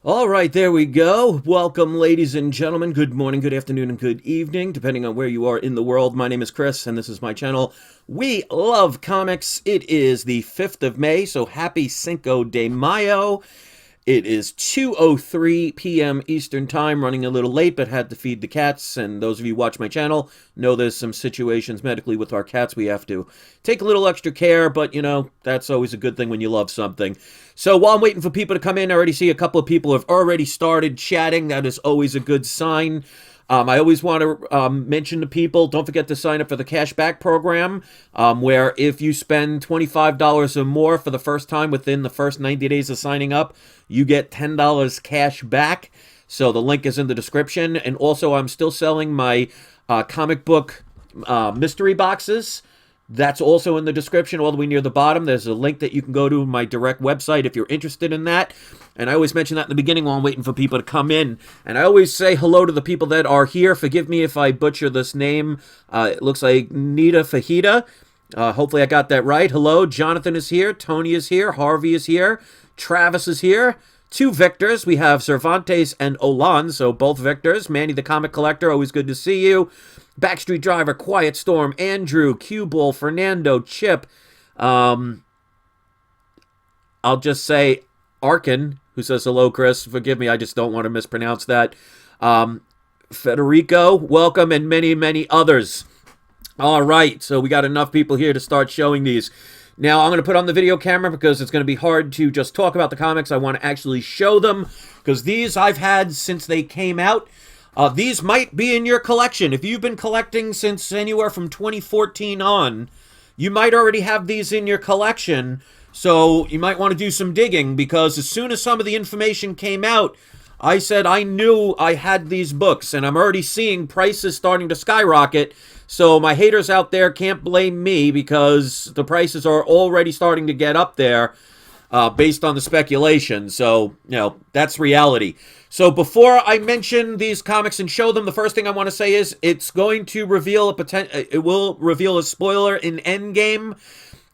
All right, there we go. Welcome, ladies and gentlemen. Good morning, good afternoon, and good evening, depending on where you are in the world. My name is Chris, and this is my channel. We love comics. It is the 5th of May, so happy Cinco de Mayo. It is 2:03 p.m. Eastern Time, running a little late, but had to feed the cats. And those of you who watch my channel know there's some situations medically with our cats. We have to take a little extra care, but, that's always a good thing when you love something. So while I'm waiting for people to come in, I already see a couple of people have already started chatting. That is always a good sign. I always want to mention to people, don't forget to sign up for the cashback program, where if you spend $25 or more for the first time within the first 90 days of signing up, you get $10 cash back. So the link is in the description. And also, I'm still selling my comic book mystery boxes. That's also in the description all the way near the bottom. There's a link that you can go to my direct website if you're interested in that. And I always mention that in the beginning while I'm waiting for people to come in. And I always say hello to the people that are here. Forgive me if I butcher this name. It looks like Nita Fajita. Hopefully I got that right. Hello, Jonathan is here. Tony is here. Harvey is here. Travis is here. Two Victors. We have Cervantes and Olan, so both Victors. Manny the Comic Collector, always good to see you. Backstreet Driver, Quiet Storm, Andrew, Q-Bull, Fernando, Chip. I'll just say Arkin, who says hello, Chris. Forgive me, I just don't want to mispronounce that. Federico, welcome, and many, many others. All right, so we got enough people here to start showing these. Now, I'm going to put on the video camera because it's going to be hard to just talk about the comics. I want to actually show them because these I've had since they came out. These might be in your collection. If you've been collecting since anywhere from 2014 on, you might already have these in your collection. So you might want to do some digging because as soon as some of the information came out, I said I knew I had these books, and I'm already seeing prices starting to skyrocket. So my haters out there can't blame me because the prices are already starting to get up there based on the speculation. So, that's reality. So before I mention these comics and show them, the first thing I want to say is it's going to reveal it will reveal a spoiler in Endgame.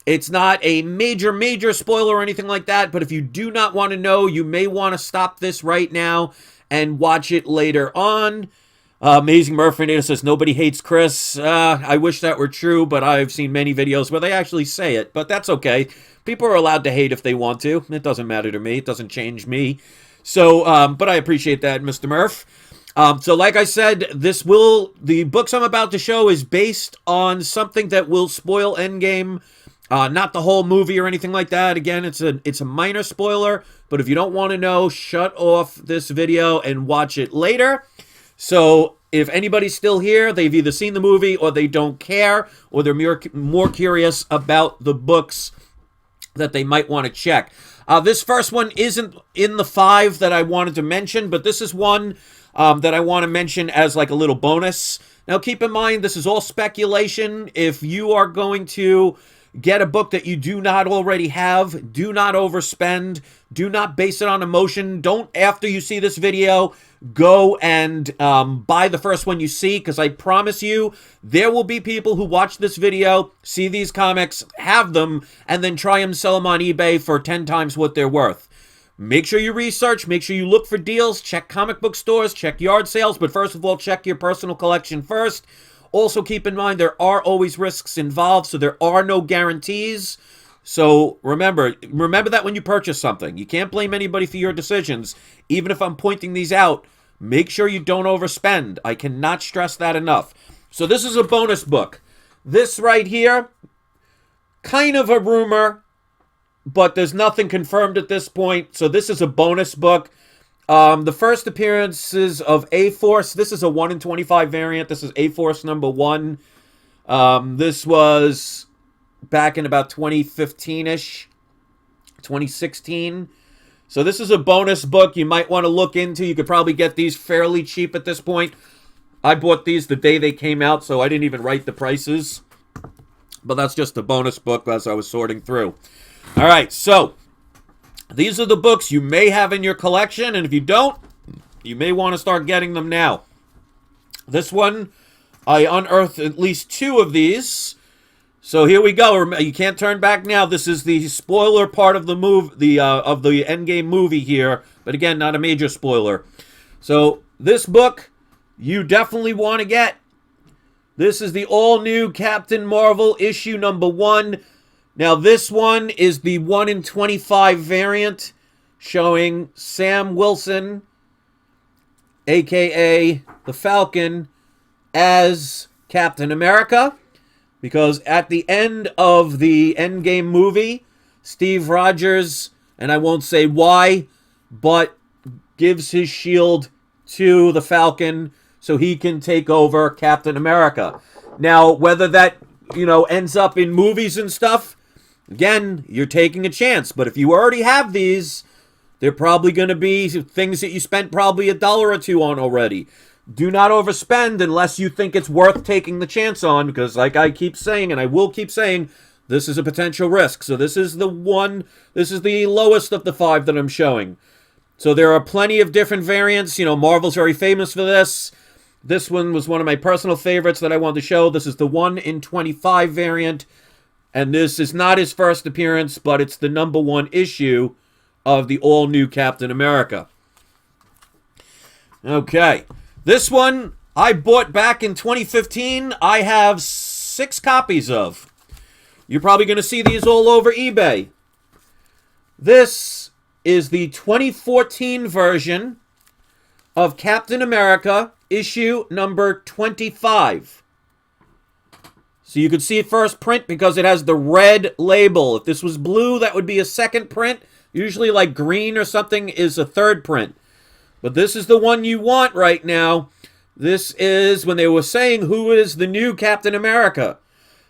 It's not a major spoiler or anything like that, but if you do not want to know, you may want to stop this right now and watch it later on. Amazing Murphy says, nobody hates Chris. I wish that were true, but I've seen many videos where they actually say it, but that's okay. People are allowed to hate if they want to. It doesn't matter to me. It doesn't change me. So, but I appreciate that, Mr. Murph. So like I said, the books I'm about to show is based on something that will spoil Endgame. Not the whole movie or anything like that. Again, it's a minor spoiler, but if you don't want to know, shut off this video and watch it later. So if anybody's still here, they've either seen the movie or they don't care, or they're more curious about the books that they might want to check. This first one isn't in the 5 that I wanted to mention, but this is one that I want to mention as like a little bonus. Now, keep in mind, this is all speculation. If you are going to get a book that you do not already have, do not overspend. Do not base it on emotion. Don't, after you see this video, go and buy the first one you see, because I promise you, there will be people who watch this video, see these comics, have them, and then try and sell them on eBay for 10 times what they're worth. Make sure you research, make sure you look for deals, check comic book stores, check yard sales, but first of all, check your personal collection first. Also, keep in mind, there are always risks involved, so there are no guarantees. So remember that when you purchase something. You can't blame anybody for your decisions. Even if I'm pointing these out, make sure you don't overspend. I cannot stress that enough. So this is a bonus book. This right here, kind of a rumor, but there's nothing confirmed at this point. So this is a bonus book. The first appearances of A-Force. This is a 1 in 25 variant. This is A-Force number 1. This was back in about 2015-ish, 2016. So this is a bonus book you might want to look into. You could probably get these fairly cheap at this point. I bought these the day they came out, so I didn't even write the prices. But that's just a bonus book as I was sorting through. All right, so these are the books you may have in your collection, and if you don't, you may want to start getting them now. This one, I unearthed at least 2 of these. So here we go. You can't turn back now. This is the spoiler part of the of the Endgame movie here, but again, not a major spoiler. So this book, you definitely want to get. This is the all-new Captain Marvel issue number 1. Now this one is the 1 in 25 variant, showing Sam Wilson, a.k.a. the Falcon, as Captain America. Because at the end of the Endgame movie, Steve Rogers, and I won't say why, but gives his shield to the Falcon so he can take over Captain America. Now, whether that, ends up in movies and stuff, again, you're taking a chance. But if you already have these, they're probably going to be things that you spent probably $1 or $2 on already. Do not overspend unless you think it's worth taking the chance on, because like I keep saying, and I will keep saying, this is a potential risk. So this is the lowest of the 5 that I'm showing. So there are plenty of different variants. Marvel's very famous for this. This one was one of my personal favorites that I wanted to show. This is the 1 in 25 variant. And this is not his first appearance, but it's the number 1 issue of the all-new Captain America. Okay. This one I bought back in 2015. I have 6 copies of. You're probably going to see these all over eBay. This is the 2014 version of Captain America, issue number 25. So you could see it first print because it has the red label. If this was blue, that would be a second print. Usually like green or something is a third print. But this is the one you want right now. This is when they were saying who is the new Captain America.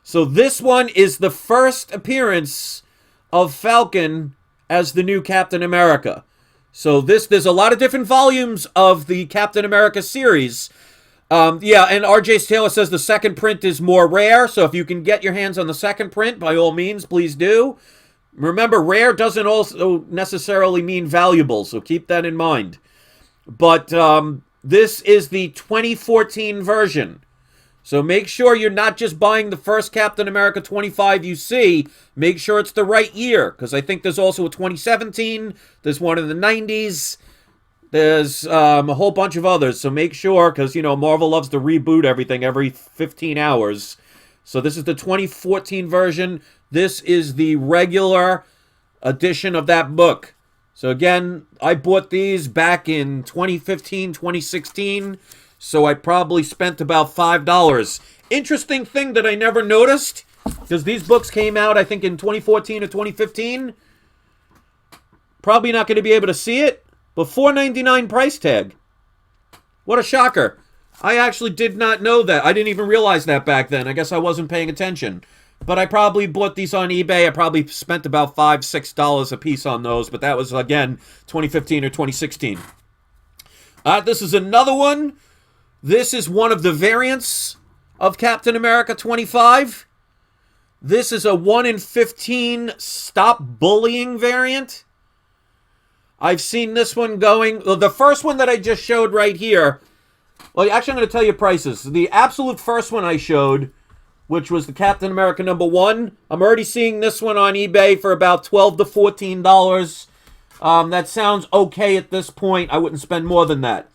So this one is the first appearance of Falcon as the new Captain America. So there's a lot of different volumes of the Captain America series. And RJ Taylor says the second print is more rare. So if you can get your hands on the second print, by all means, please do. Remember, rare doesn't also necessarily mean valuable. So keep that in mind. But this is the 2014 version. So make sure you're not just buying the first Captain America 25 you see. Make sure it's the right year. Because I think there's also a 2017. There's one in the 90s. There's a whole bunch of others. So make sure, because, Marvel loves to reboot everything every 15 hours. So this is the 2014 version. This is the regular edition of that book. So again, I bought these back in 2015, 2016, so I probably spent about $5. Interesting thing that I never noticed, because these books came out, I think, in 2014 or 2015. Probably not going to be able to see it, but $4.99 price tag. What a shocker. I actually did not know that. I didn't even realize that back then. I guess I wasn't paying attention. But I probably bought these on eBay. I probably spent about $5, $6 a piece on those. But that was, again, 2015 or 2016. This is another one. This is one of the variants of Captain America 25. This is a 1 in 15 Stop Bullying variant. I've seen this one going... Well, the first one that I just showed right here... Well, actually, I'm going to tell you prices. The absolute first one I showed, which was the Captain America number 1. I'm already seeing this one on eBay for about $12 to $14. That sounds okay at this point. I wouldn't spend more than that.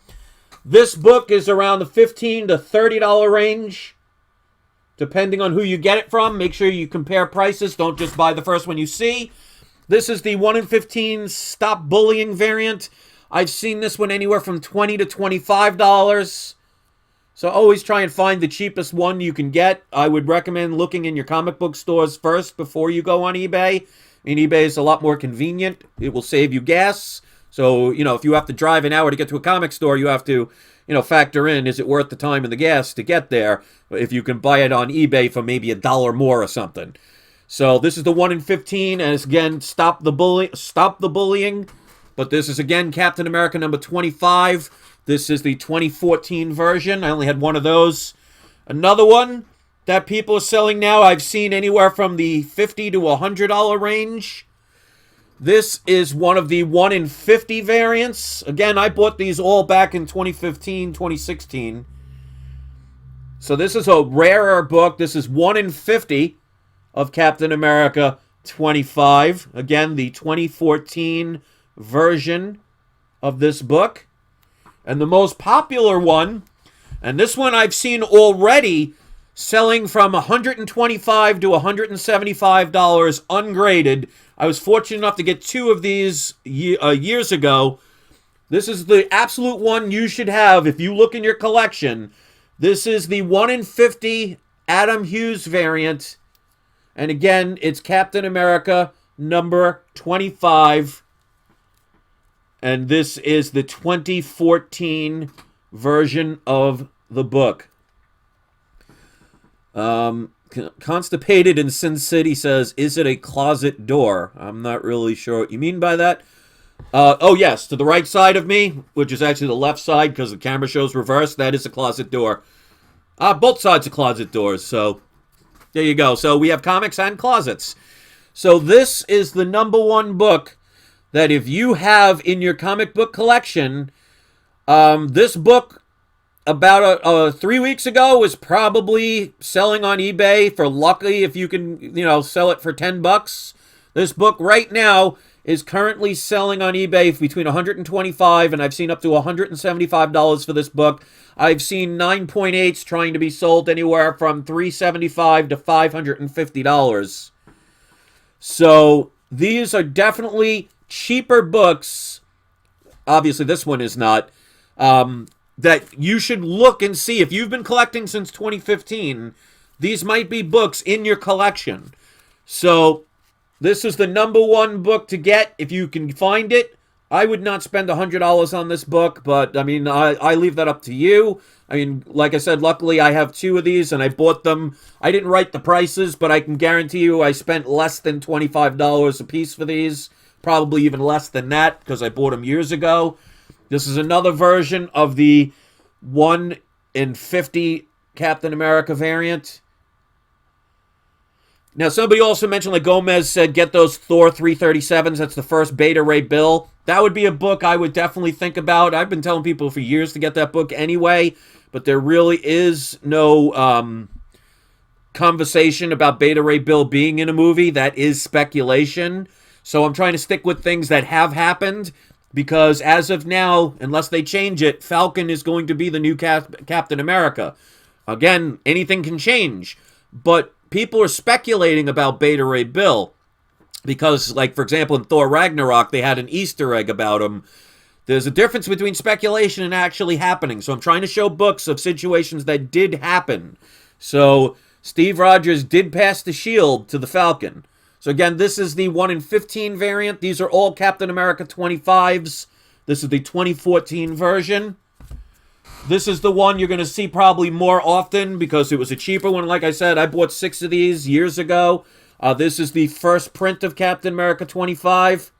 This book is around the $15 to $30 range, depending on who you get it from. Make sure you compare prices. Don't just buy the first one you see. This is the 1 in 15 Stop Bullying variant. I've seen this one anywhere from $20 to $25. So always try and find the cheapest one you can get. I would recommend looking in your comic book stores first before you go on eBay. I mean, eBay is a lot more convenient. It will save you gas. So, if you have to drive an hour to get to a comic store, you have to, factor in, is it worth the time and the gas to get there? If you can buy it on eBay for maybe $1 more or something. So this is the 1 in 15, and it's, again, Stop the Bullying. But this is, again, Captain America number 25. This is the 2014 version. I only had one of those. Another one that people are selling now, I've seen anywhere from the $50 to $100 range. This is one of the 1 in 50 variants. Again, I bought these all back in 2015, 2016. So this is a rarer book. This is 1 in 50. of Captain America 25. Again, the 2014 version of this book. And the most popular one, and this one I've seen already selling from $125 to $175 ungraded. I was fortunate enough to get 2 of these years ago. This is the absolute one you should have if you look in your collection. This is the 1 in 50 Adam Hughes variant. And again, it's Captain America number 25. And this is the 2014 version of the book. Constipated in Sin City says, is it a closet door? I'm not really sure what you mean by that. Oh, yes, to the right side of me, which is actually the left side because the camera shows reverse, that is a closet door. Both sides are closet doors, so there you go. So we have comics and closets. So this is the #1 book that if you have in your comic book collection, this book about 3 weeks ago was probably selling on eBay for, luckily, if you can, sell it for $10. This book right now is currently selling on eBay between $125 and I've seen up to $175 for this book. I've seen 9.8s trying to be sold anywhere from $375 to $550. So these are definitely cheaper books. Obviously, this one is not. That you should look and see. If you've been collecting since 2015, these might be books in your collection. So this is the #1 book to get if you can find it. I would not spend $100 on this book, but I mean, I leave that up to you. I mean, like I said, luckily I have 2 of these and I bought them. I didn't write the prices, but I can guarantee you I spent less than $25 a piece for these. Probably even less than that because I bought them years ago. This is another version of the 1 in 50 Captain America variant. Now, somebody also mentioned, like Gomez said, get those Thor 337s. That's the first Beta Ray Bill. That would be a book I would definitely think about. I've been telling people for years to get that book anyway, but there really is no conversation about Beta Ray Bill being in a movie. That is speculation. So I'm trying to stick with things that have happened. Because as of now, unless they change it, Falcon is going to be the new Captain America. Again, anything can change. But people are speculating about Beta Ray Bill. Because, like, for example, in Thor Ragnarok, they had an Easter egg about him. There's a difference between speculation and actually happening. So I'm trying to show books of situations that did happen. So Steve Rogers did pass the shield to the Falcon. So again, this is the 1 in 15 variant. These are all Captain America 25s. This is the 2014 version. This is the one you're going to see probably more often because it was a cheaper one. Like I said, I bought 6 of these years ago. This is the first print of Captain America 25.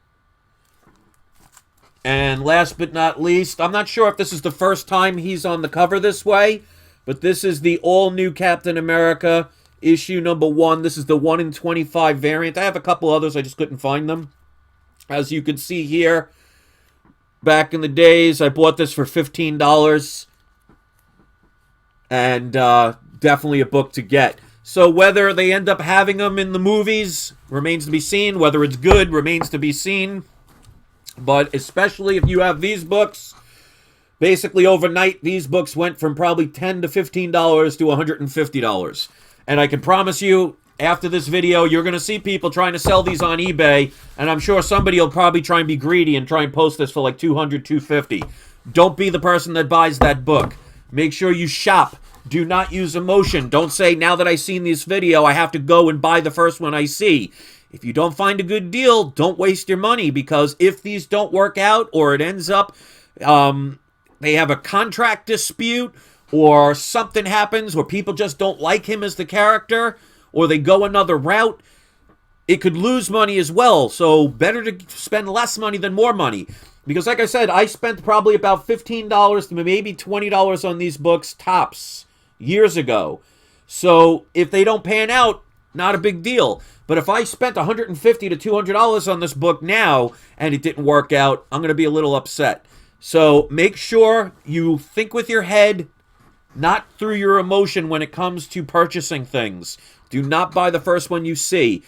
And last but not least, I'm not sure if this is the first time he's on the cover this way, but this is the all-new Captain America issue #1. This is the 1 in 25 variant. I have a couple others. I just couldn't find them. As you can see here, back in the days, I bought this for $15. And definitely a book to get. So whether they end up having them in the movies remains to be seen. Whether it's good remains to be seen. But especially if you have these books, basically overnight, these books went from probably $10 to $15 to $150. And I can promise you, after this video, you're going to see people trying to sell these on eBay, and I'm sure somebody will probably try and be greedy and try and post this for like $200, $250. Don't be the person that buys that book. Make sure you shop. Do not use emotion. Don't say, now that I've seen this video, I have to go and buy the first one I see. If you don't find a good deal, don't waste your money, because if these don't work out or it ends up they have a contract dispute, or something happens where people just don't like him as the character, or they go another route, it could lose money as well. So better to spend less money than more money. Because like I said, I spent probably about $15 to maybe $20 on these books tops years ago. So if they don't pan out, not a big deal. But if I spent $150 to $200 on this book now and it didn't work out, I'm going to be a little upset. So make sure you think with your head. not through your emotion when it comes to purchasing things. Do not buy the first one you see.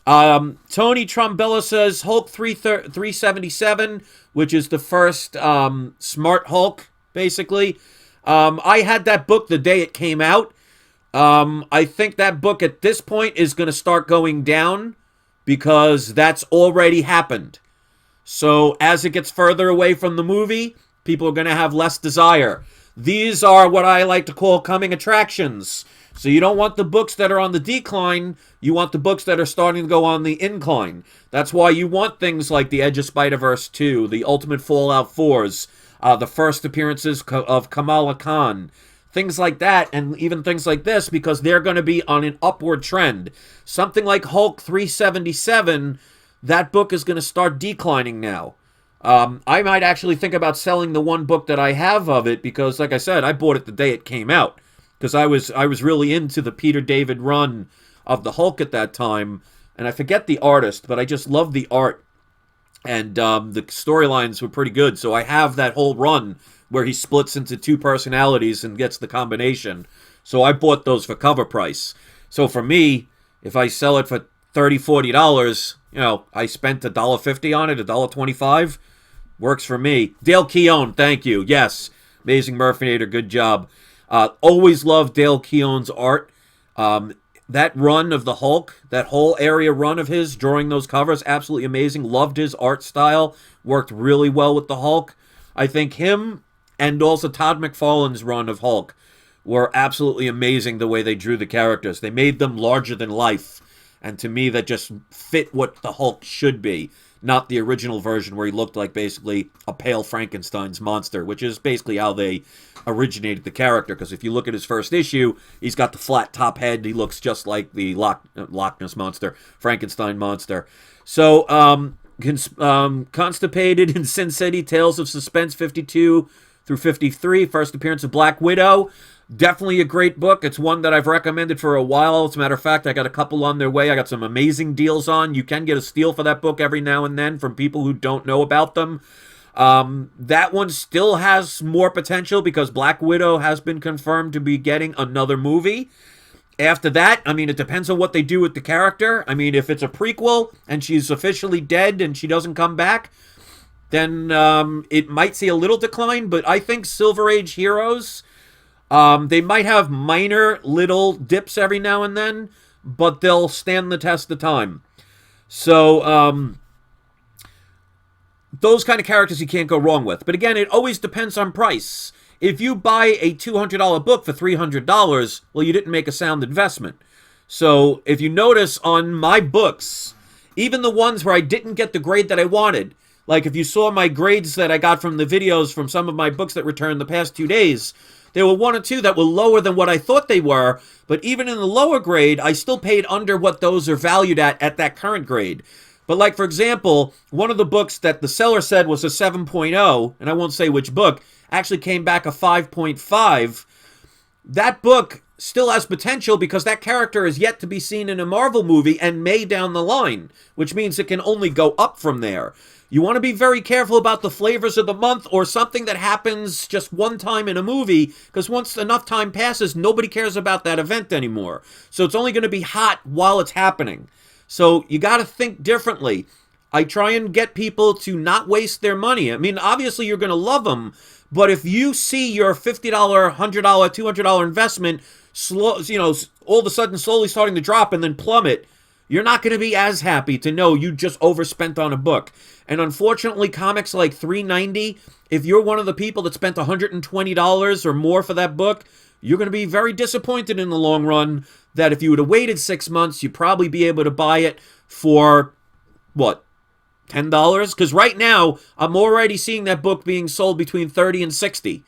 Tony Trombella says Hulk 377, which is the first Smart Hulk, basically. I had that book the day it came out. I think that book at this point is going to start going down because that's already happened. So as it gets further away from the movie, people are going to have less desire. These are what I like to call coming attractions. So you don't want the books that are on the decline. You want the books that are starting to go on the incline. That's why you want things like The Edge of Spider-Verse 2, the Ultimate Fallout 4s, the first appearances of Kamala Khan, things like that, and even things like this, because they're going to be on an upward trend. Something like Hulk 377, that book is going to start declining now. I might actually think about selling the one book that I have of it because, like I said, I bought it the day it came out because I was really into the Peter David run of the Hulk at that time, and I forget the artist, but I just love the art, and the storylines were pretty good, so I have that whole run where he splits into two personalities and gets the combination. So I bought those for cover price. So for me, if I sell it for $30, $40, I spent $1.50 on it, $1.25. Works for me. Dale Keown, thank you. Yes, Amazing Murphinator, good job. Always loved Dale Keown's art. That run of the Hulk, that whole area run of his, drawing those covers, absolutely amazing. Loved his art style. Worked really well with the Hulk. I think him and also Todd McFarlane's run of Hulk were absolutely amazing the way they drew the characters. They made them larger than life. And to me, that just fit what the Hulk should be. Not the original version where he looked like basically a pale Frankenstein's monster, which is basically how they originated the character. Because if you look at his first issue, he's got the flat top head. He looks just like the Loch Ness monster, Frankenstein monster. So, Constipated in Sin City, Tales of Suspense 52 through 53, first appearance of Black Widow. Definitely a great book. It's one that I've recommended for a while. As a matter of fact, I got a couple on their way. I got some amazing deals on. You can get a steal for that book every now and then from people who don't know about them. That one still has more potential because Black Widow has been confirmed to be getting another movie. After that, it depends on what they do with the character. If it's a prequel and she's officially dead and she doesn't come back, then it might see a little decline. But I think Silver Age heroes... they might have minor little dips every now and then, but they'll stand the test of time. So, those kind of characters you can't go wrong with. But again, it always depends on price. If you buy a $200 book for $300, well, you didn't make a sound investment. So, if you notice on my books, even the ones where I didn't get the grade that I wanted, like if you saw my grades that I got from the videos from some of my books that returned the past 2 days, there were one or two that were lower than what I thought they were, but even in the lower grade, I still paid under what those are valued at that current grade. But like, for example, one of the books that the seller said was a 7.0, and I won't say which book, actually came back a 5.5. That book still has potential because that character is yet to be seen in a Marvel movie and may down the line, which means it can only go up from there. You want to be very careful about the flavors of the month or something that happens just one time in a movie, because once enough time passes, nobody cares about that event anymore. So it's only going to be hot while it's happening. So you got to think differently. I try and get people to not waste their money. Obviously you're going to love them, but if you see your $50, $100, $200 investment all of a sudden slowly starting to drop and then plummet, you're not going to be as happy to know you just overspent on a book. And unfortunately, comics like $3.90, if you're one of the people that spent $120 or more for that book, you're going to be very disappointed in the long run that if you would have waited 6 months, you'd probably be able to buy it for, $10? Because right now, I'm already seeing that book being sold between $30 and $60.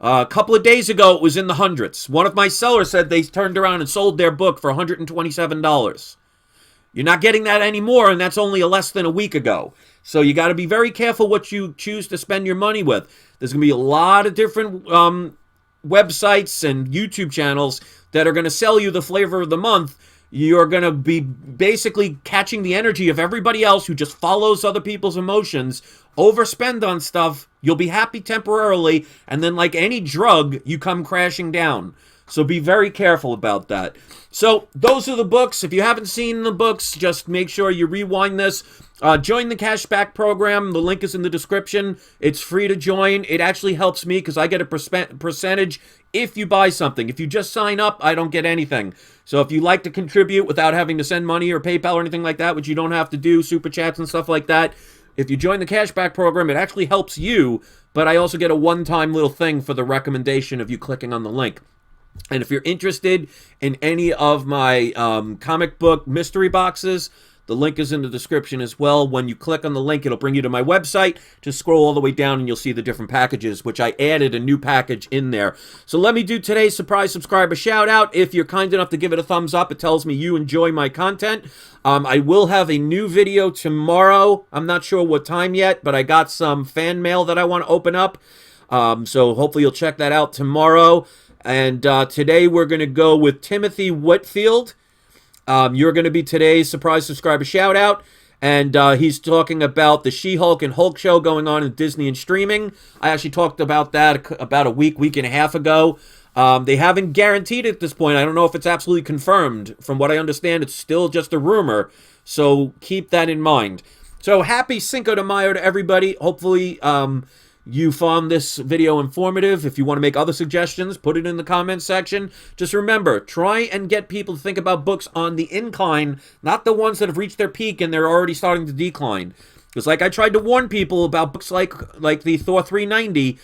A couple of days ago, it was in the hundreds. One of my sellers said they turned around and sold their book for $127. You're not getting that anymore, and that's only less than a week ago. So you got to be very careful what you choose to spend your money with. There's going to be a lot of different websites and YouTube channels that are going to sell you the flavor of the month. you're going to be basically catching the energy of everybody else who just follows other people's emotions, overspend on stuff. You'll be happy temporarily, and then like any drug, you come crashing down. So be very careful about that. So those are the books. If you haven't seen the books, just make sure you rewind this. Join the cashback program. The link is in the description. It's free to join. It actually helps me because I get a percentage if you buy something. If you just sign up, I don't get anything. So if you like to contribute without having to send money or PayPal or anything like that, which you don't have to do, super chats and stuff like that, if you join the cashback program, it actually helps you, but I also get a one-time little thing for the recommendation of you clicking on the link. And if you're interested in any of my comic book mystery boxes, the link is in the description as well. When you click on the link, it'll bring you to my website. Just scroll all the way down and you'll see the different packages, which I added a new package in there. So let me do today's surprise subscriber shout out. If you're kind enough to give it a thumbs up, it tells me you enjoy my content. I will have a new video tomorrow. I'm not sure what time yet, but I got some fan mail that I want to open up. So hopefully you'll check that out tomorrow. And today we're going to go with Timothy Whitfield. You're going to be today's surprise subscriber shout out. And he's talking about the She-Hulk and Hulk show going on in Disney and streaming. I actually talked about that about a week and a half ago. They haven't guaranteed it at this point. I don't know if it's absolutely confirmed. From what I understand, it's still just a rumor. So keep that in mind. So happy Cinco de Mayo to everybody. Hopefully you found this video informative. If you want to make other suggestions, put it in the comments section. Just remember, try and get people to think about books on the incline, not the ones that have reached their peak and they're already starting to decline. Because like I tried to warn people about books like the Thor 390,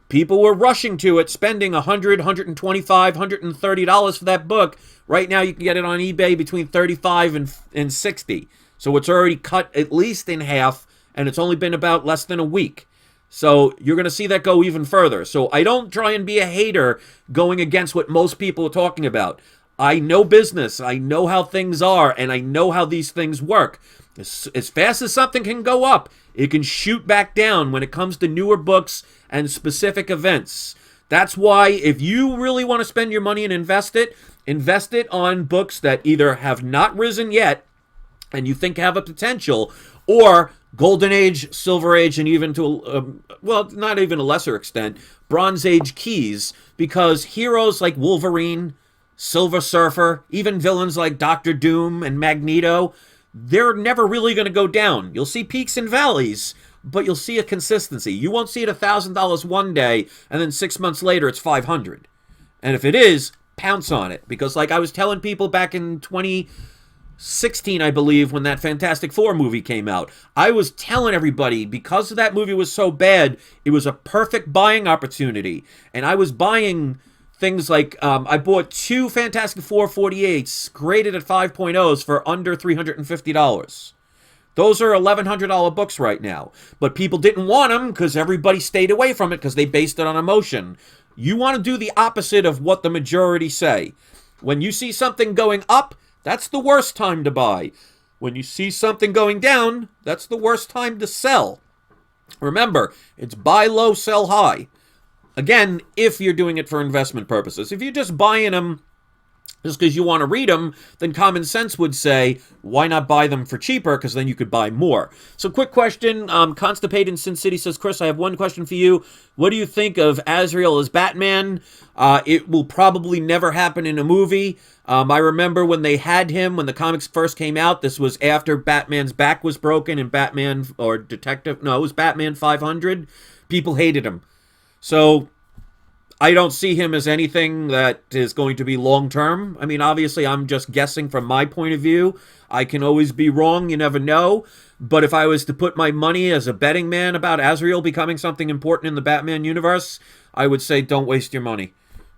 people were rushing to it, spending $100, $125, $130 for that book. Right now you can get it on eBay between $35 and $60. So it's already cut at least in half, and it's only been about less than a week. So you're going to see that go even further. So I don't try and be a hater going against what most people are talking about. I know business. I know how things are, and I know how these things work. As fast as something can go up, it can shoot back down when it comes to newer books and specific events. That's why if you really want to spend your money and invest it on books that either have not risen yet and you think have a potential, or Golden Age, Silver Age, and even to, well, not even a lesser extent, Bronze Age keys, because heroes like Wolverine, Silver Surfer, even villains like Doctor Doom and Magneto, they're never really going to go down. You'll see peaks and valleys, but you'll see a consistency. You won't see it $1,000 one day, and then 6 months later it's $500. And if it is, pounce on it, because like I was telling people back in 2016, I believe, when that Fantastic Four movie came out, I was telling everybody, because that movie was so bad, it was a perfect buying opportunity. And I was buying things like, I bought 2 Fantastic Four 48s, graded at 5.0s for under $350. Those are $1,100 books right now. But people didn't want them because everybody stayed away from it because they based it on emotion. You want to do the opposite of what the majority say. When you see something going up, that's the worst time to buy. When you see something going down, that's the worst time to sell. Remember, it's buy low, sell high. Again, if you're doing it for investment purposes. If you're just buying them just because you want to read them, then common sense would say, why not buy them for cheaper? Because then you could buy more. So quick question. Constipated in Sin City says, Chris, I have one question for you. What do you think of Azrael as Batman? It will probably never happen in a movie. I remember when they had him, when the comics first came out, this was after Batman's back was broken and Batman, or Detective, no, it was Batman 500. People hated him. So I don't see him as anything that is going to be long-term. I mean, obviously, I'm just guessing from my point of view. I can always be wrong. You never know. But if I was to put my money as a betting man about Azrael becoming something important in the Batman universe, I would say don't waste your money.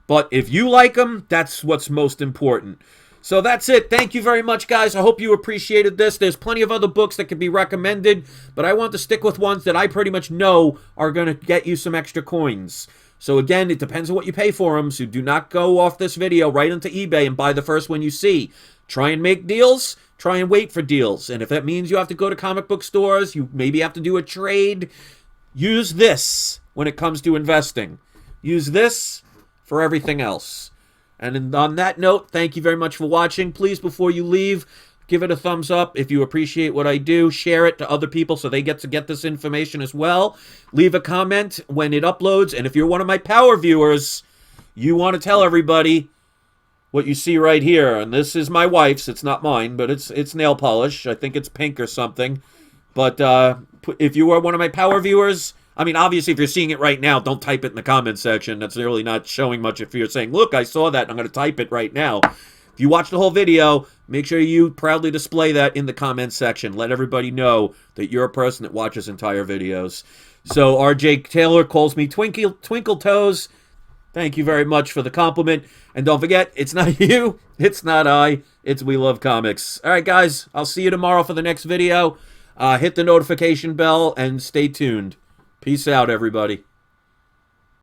But if you like him, that's what's most important. So that's it. Thank you very much, guys. I hope you appreciated this. There's plenty of other books that can be recommended, but I want to stick with ones that I pretty much know are going to get you some extra coins. So again, it depends on what you pay for them, so do not go off this video right into eBay and buy the first one you see. Try and make deals, try and wait for deals. And if that means you have to go to comic book stores, you maybe have to do a trade, use this when it comes to investing. Use this for everything else. And on that note, thank you very much for watching. Please, before you leave, give it a thumbs up if you appreciate what I do. Share it to other people so they get to get this information as well. Leave a comment when it uploads. And if you're one of my power viewers, you want to tell everybody what you see right here. And this is my wife's. It's not mine, but it's nail polish. I think it's pink or something. But if you are one of my power viewers, I mean, obviously, if you're seeing it right now, don't type it in the comment section. That's really not showing much if you're saying, look, I saw that, and I'm going to type it right now. If you watch the whole video, make sure you proudly display that in the comment section. Let everybody know that you're a person that watches entire videos. So RJ Taylor calls me Twinkle Toes. Thank you very much for the compliment. And don't forget, it's not you, it's not I, it's We Love Comics. All right, guys, I'll see you tomorrow for the next video. Hit the notification bell and stay tuned. Peace out, everybody.